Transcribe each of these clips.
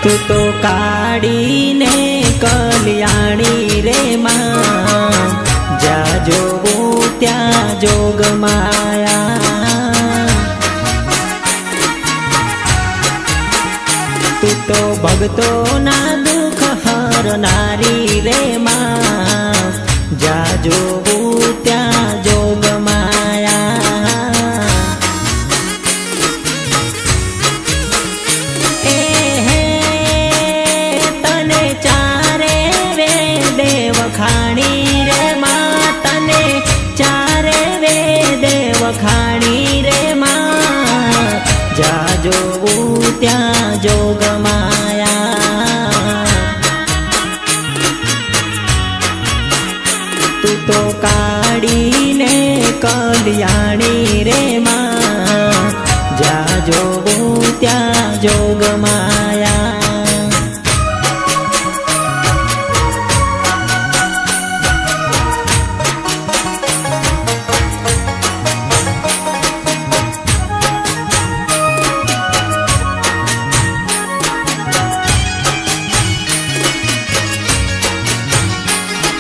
तू तो काड़ी ने कल्याणी रे मां, जा जोगूं त्या जोग माया। तू तो भगतों ना दुख हरनारी रे मां, जा जोगूं त्या जोग माया। वखाणी रे मां, तने चारे वेद वखाणी रे मां, जा जोगूं त्या जोग माया। तू तो काड़ी ने कल्याणी रे मां, जा जोगूं त्या जोग माया।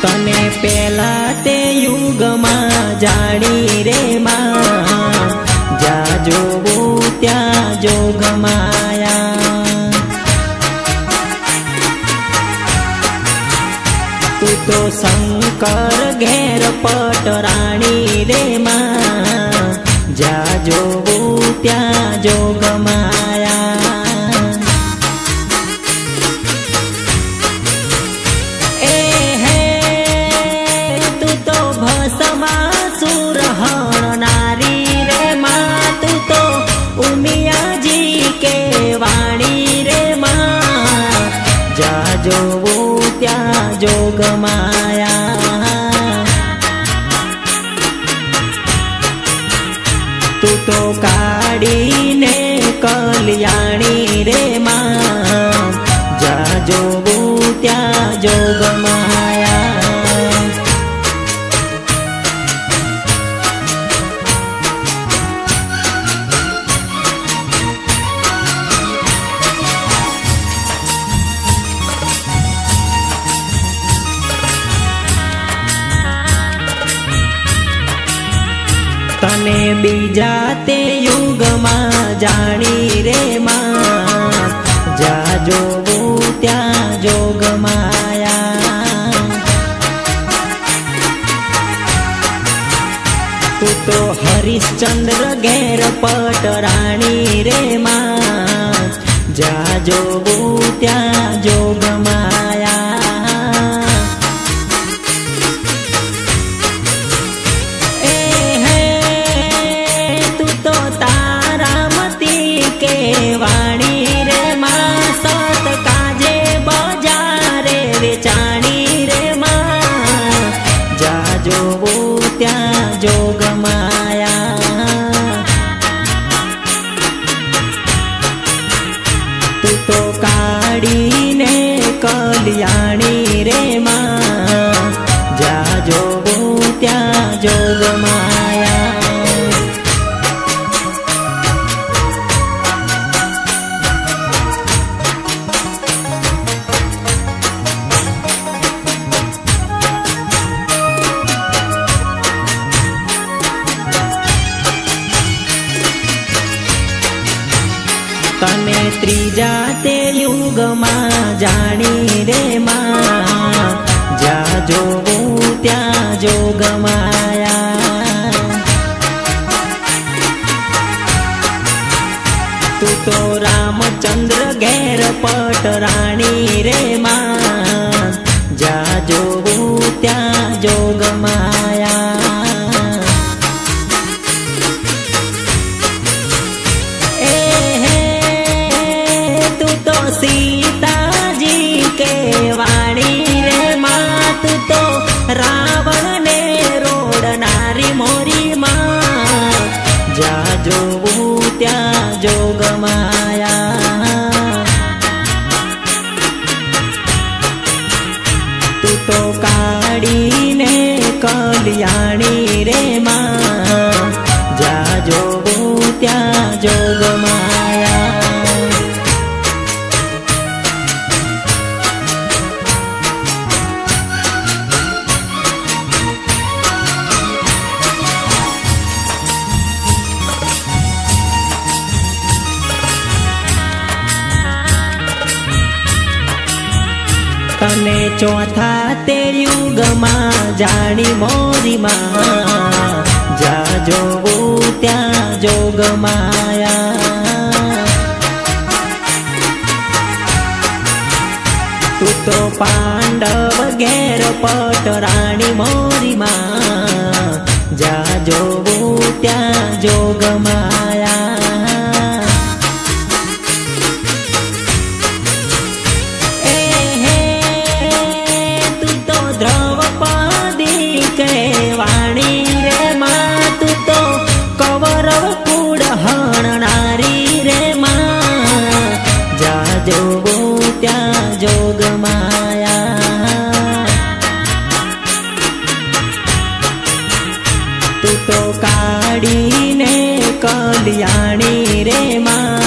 तने पेला ते युग मां जानी रे मां, जा जोगूं त्या जोग माया। तू तो शंकर घेर पटराणी रे मां, जा जोगूं त्या जोग माया। समासुर हरनारी रे मां, तू तो उमिया जी के वाणी रे मां, जा जोगूं त्या जोग माया। तू तो काड़ी ने कल्याणी रे मां, जा जोगूं त्या जोग माया। तने बीजा ते युग मां जानी रे मां, जा जोगूं त्या जोग माया। तू तो हरिश्चंद्र घेर पटराणी रे मां, जा जोगूं त्या जोग माया। वाणी रे मां, सत काजे बजारे वेचाणी रे मां, जा जोगूं त्या जोग माया। तू तो काड़ी ने कल्याणी रे मां, जा जोगूं त्या जोग माया। तने त्रीजा ते युग मां जानी रे मां, जा जोगूं त्या जोग माया। तू तो रामचंद्र घेर पटराणी रे मां, जा जोगूं त्या जोग माया। सीता जी के वाणी रे मां, तू तो रावण ने रोड़नारी मोरी मां, जा जोगूं त्या जोग माया। तू तो काड़ी ने कल्याणी रे मां, जा जोगूं त्या जोग माया। तने चौथा ते युग में जानी मोरी माँ जा जोगू त्या जोग माया तू तो पांडव घेर पट राणी मोरी माँ जा जोगू त्या जोग माया वाणी रे माँ तू तो कौरव कूड़ हणनारी रे माँ जा जोगू त्या जोग माया तू तो काड़ी ने कल्याणी रे माँ